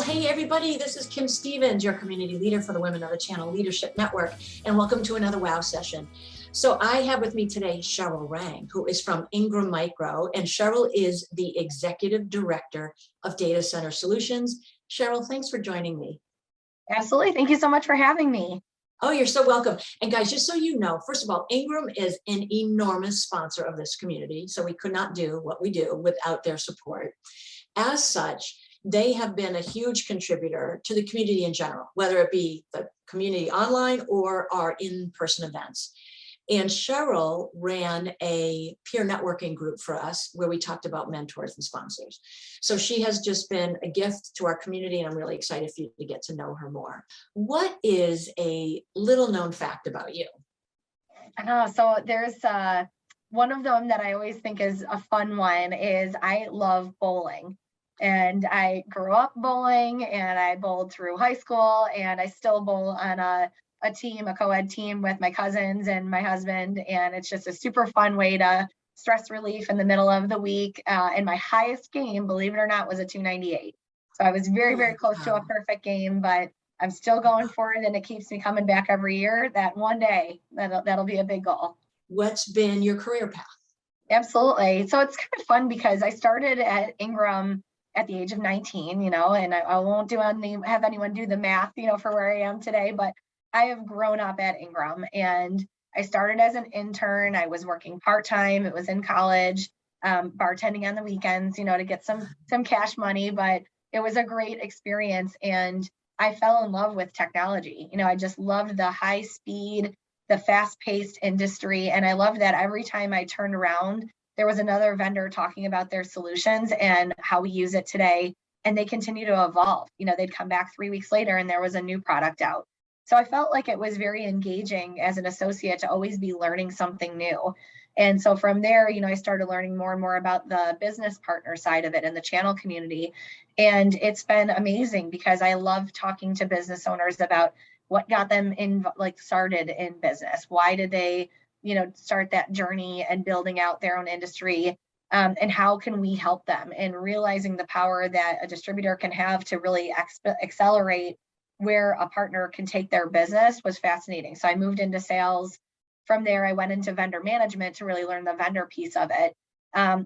hey everybody, this is Kim Stevens, your community leader for the Women of the Channel Leadership Network, and welcome to another WOW session. So I have with me today Cheryl Rang, who is from Ingram Micro, and Cheryl is the Executive Director of Data Center Solutions. Cheryl, thanks for joining me. Absolutely. Thank you so much for having me. Oh, you're so welcome. And guys, just so you know, first of all, Ingram is an enormous sponsor of this community, so we could not do what we do without their support. As such, they have been a huge contributor to the community in general, whether it be the community online or our in-person events. And Cheryl ran a peer networking group for us where we talked about mentors and sponsors. So she has just been a gift to our community, and I'm really excited for you to get to know her more. What is a little known fact about you? So there's one of them that I always think is a fun one is I love bowling. And I grew up bowling, and I bowled through high school, and I still bowl on a team, a co-ed team with my cousins and my husband. And it's just a super fun way to stress relief in the middle of the week. And my highest game, believe it or not, was a 298. So I was very, very close to a perfect game, but I'm still going for it. And it keeps me coming back every year. That one day, that'll be a big goal. What's been your career path? Absolutely. So it's kind of fun because I started at Ingram at the age of 19, and I won't have anyone do the math, for where I am today, but I have grown up at Ingram, and I started as an intern. I was working part-time. It was in college, bartending on the weekends, to get some cash money, but it was a great experience. And I fell in love with technology. I just loved the high speed, the fast-paced industry. And I loved that every time I turned around, there was another vendor talking about their solutions and how we use it today. And they continue to evolve. They'd come back 3 weeks later and there was a new product out. So I felt like it was very engaging as an associate to always be learning something new. And so from there, I started learning more and more about the business partner side of it and the channel community. And it's been amazing because I love talking to business owners about what got them started in business. Why did they start that journey and building out their own industry, and how can we help them, and realizing the power that a distributor can have to really accelerate where a partner can take their business was fascinating. So I moved into sales. From there, I went into vendor management to really learn the vendor piece of it,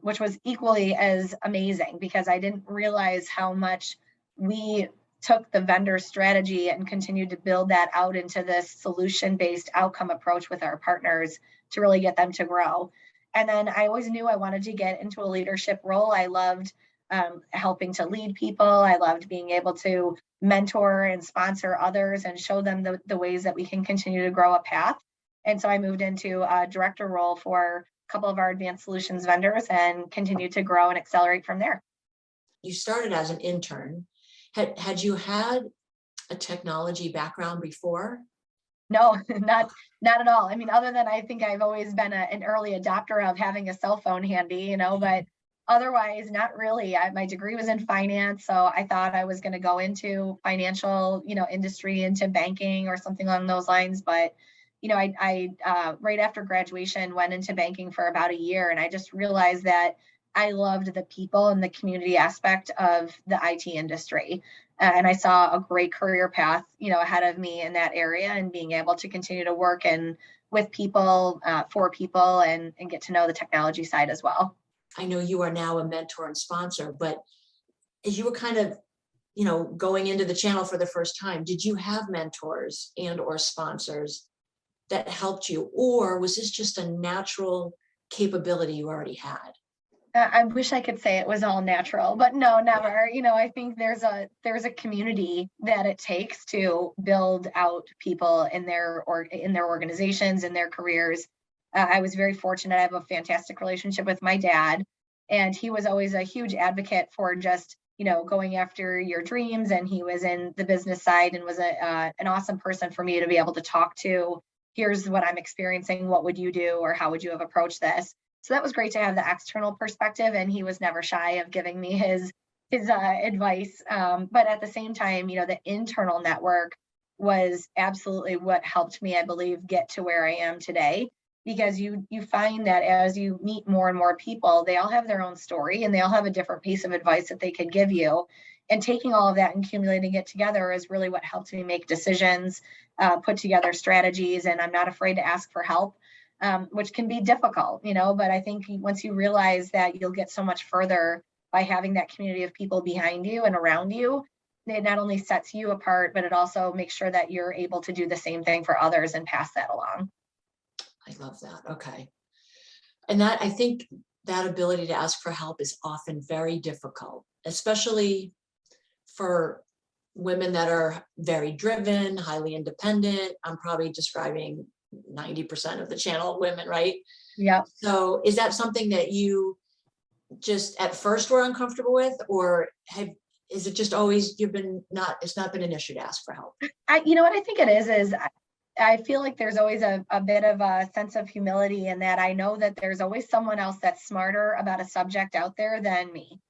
which was equally as amazing because I didn't realize how much we took the vendor strategy and continued to build that out into this solution-based outcome approach with our partners to really get them to grow. And then I always knew I wanted to get into a leadership role. I loved helping to lead people. I loved being able to mentor and sponsor others and show them the ways that we can continue to grow a path. And so I moved into a director role for a couple of our advanced solutions vendors and continued to grow and accelerate from there. You started as an intern. Had you had a technology background before? No, not at all. I mean, other than I think I've always been an early adopter of having a cell phone handy, but otherwise, not really. My degree was in finance, so I thought I was going to go into financial, industry, into banking or something along those lines. But, I right after graduation went into banking for about a year, and I just realized that I loved the people and the community aspect of the IT industry. And I saw a great career path, ahead of me in that area, and being able to continue to work with people, for people, and get to know the technology side as well. I know you are now a mentor and sponsor, but as you were kind of, going into the channel for the first time, did you have mentors and or sponsors that helped you? Or was this just a natural capability you already had? I wish I could say it was all natural, but no, never. I think there's a community that it takes to build out people in their organizations, in their careers. I was very fortunate. I have a fantastic relationship with my dad, and he was always a huge advocate for just going after your dreams. And he was in the business side and was an awesome person for me to be able to talk to. Here's what I'm experiencing. What would you do, or how would you have approached this? So that was great to have the external perspective, and he was never shy of giving me his advice. But at the same time, the internal network was absolutely what helped me, I believe, get to where I am today. Because you find that as you meet more and more people, they all have their own story, and they all have a different piece of advice that they could give you. And taking all of that and accumulating it together is really what helped me make decisions, put together strategies, and I'm not afraid to ask for help, which can be difficult, but I think once you realize that you'll get so much further by having that community of people behind you and around you, it not only sets you apart, but it also makes sure that you're able to do the same thing for others and pass that along. I love that. Okay. And I think that ability to ask for help is often very difficult, especially for women that are very driven, highly independent. I'm probably describing 90% of the channel women, right? Yeah. So is that something that you just at first were uncomfortable with, or is it just always it's not been an issue to ask for help? What I think it is I feel like there's always a bit of a sense of humility in that I know that there's always someone else that's smarter about a subject out there than me.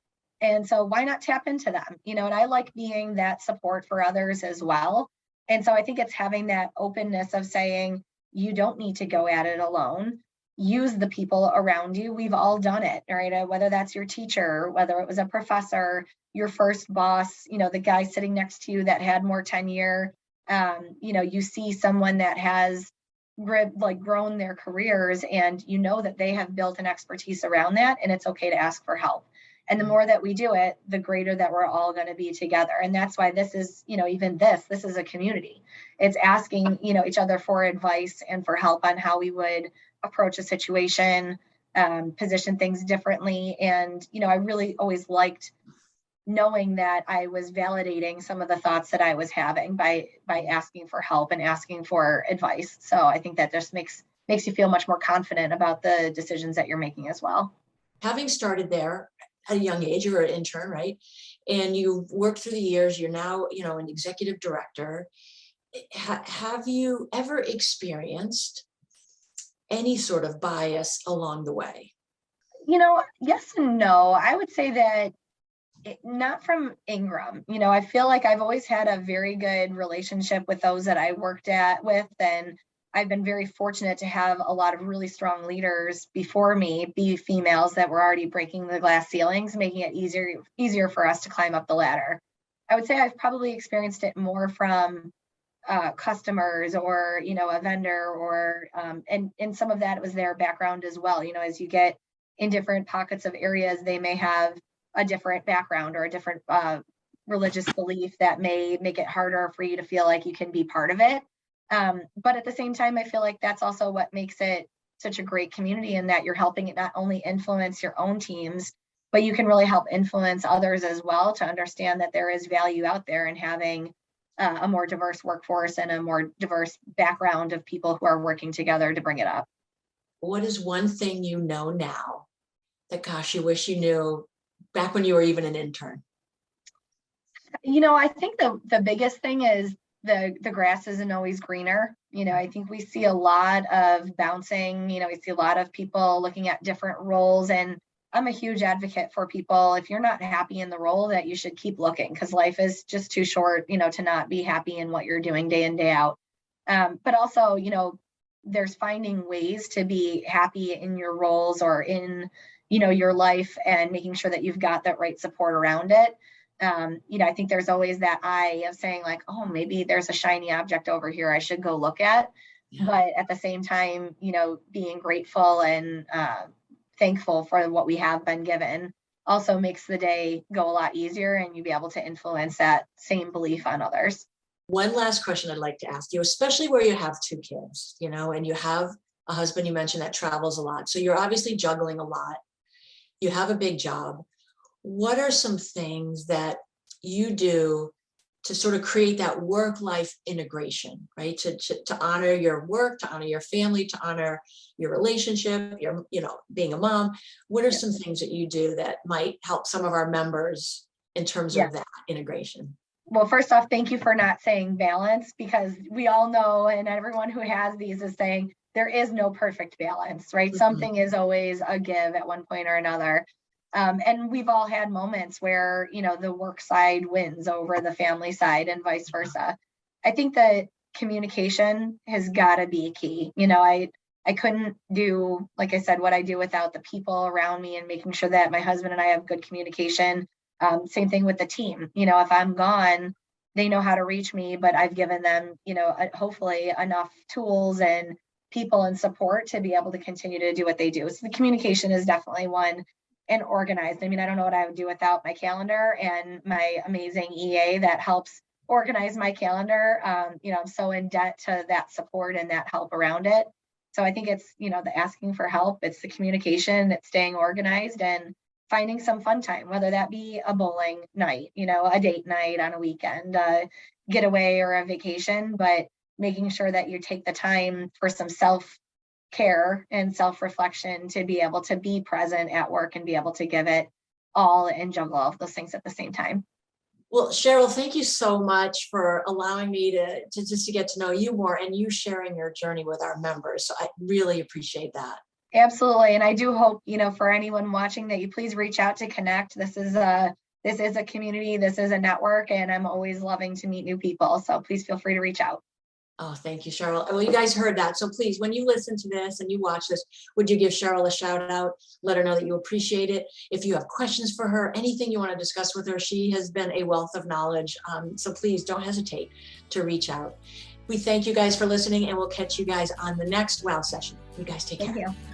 And so why not tap into them? And I like being that support for others as well. And so I think it's having that openness of saying, you don't need to go at it alone. Use the people around you. We've all done it, right? Whether that's your teacher, whether it was a professor, your first boss, the guy sitting next to you that had more tenure. You see someone that has grown their careers, and that they have built an expertise around that, and it's okay to ask for help. And the more that we do it, the greater that we're all going to be together. And that's why this is, even this is a community. It's asking, each other for advice and for help on how we would approach a situation, position things differently. And, I really always liked knowing that I was validating some of the thoughts that I was having by asking for help and asking for advice. So I think that just makes you feel much more confident about the decisions that you're making as well. Having started there at a young age, you were an intern, right? And you worked through the years, you're now, an executive director. Have you ever experienced any sort of bias along the way? Yes and no. I would say that not from Ingram. I feel like I've always had a very good relationship with those that I worked with, and I've been very fortunate to have a lot of really strong leaders before me be females that were already breaking the glass ceilings, making it easier for us to climb up the ladder. I would say I've probably experienced it more from customers or a vendor, or and some of that was their background as well. As you get in different pockets of areas, they may have a different background or a different religious belief that may make it harder for you to feel like you can be part of it. But at the same time, I feel like that's also what makes it such a great community, in that you're helping it not only influence your own teams, but you can really help influence others as well, to understand that there is value out there in having a more diverse workforce and a more diverse background of people who are working together to bring it up. What is one thing you know now that, gosh, you wish you knew back when you were even an intern? I think the biggest thing is the grass isn't always greener. I think we see a lot of bouncing, we see a lot of people looking at different roles, and I'm a huge advocate for people, if you're not happy in the role, that you should keep looking, because life is just too short, to not be happy in what you're doing day in, day out. But also, there's finding ways to be happy in your roles or in, your life, and making sure that you've got that right support around it. I think there's always that eye of saying like, oh, maybe there's a shiny object over here I should go look at. Yeah. But at the same time, being grateful and thankful for what we have been given also makes the day go a lot easier, and you be able to influence that same belief on others. One last question I'd like to ask you, especially where you have two kids, and you have a husband you mentioned that travels a lot. So you're obviously juggling a lot. You have a big job. What are some things that you do to sort of create that work-life integration, right? To honor your work, to honor your family, to honor your relationship, your, being a mom. What are some things that you do that might help some of our members in terms of that integration? Well, first off, thank you for not saying balance, because we all know, and everyone who has these is saying there is no perfect balance, right? Mm-hmm. Something is always a give at one point or another. And we've all had moments where, the work side wins over the family side and vice versa. I think that communication has got to be key. I couldn't do, like I said, what I do without the people around me, and making sure that my husband and I have good communication. Same thing with the team. If I'm gone, they know how to reach me, but I've given them, hopefully enough tools and people and support to be able to continue to do what they do. So the communication is definitely one, and organized. I mean, I don't know what I would do without my calendar and my amazing EA that helps organize my calendar. I'm so in debt to that support and that help around it. So I think it's, the asking for help, it's the communication, it's staying organized and finding some fun time, whether that be a bowling night, a date night on a weekend, getaway or a vacation, but making sure that you take the time for some self-care and self-reflection to be able to be present at work and be able to give it all and juggle all of those things at the same time. Well, Cheryl, thank you so much for allowing me to just to get to know you more and you sharing your journey with our members. So I really appreciate that. Absolutely. And I do hope, for anyone watching, that you please reach out to connect. This is a community, this is a network, and I'm always loving to meet new people. So please feel free to reach out. Oh, thank you, Cheryl. Well, you guys heard that. So please, when you listen to this and you watch this, would you give Cheryl a shout out? Let her know that you appreciate it. If you have questions for her, anything you want to discuss with her, she has been a wealth of knowledge. So please don't hesitate to reach out. We thank you guys for listening, and we'll catch you guys on the next WOW session. You guys take care. Thank you.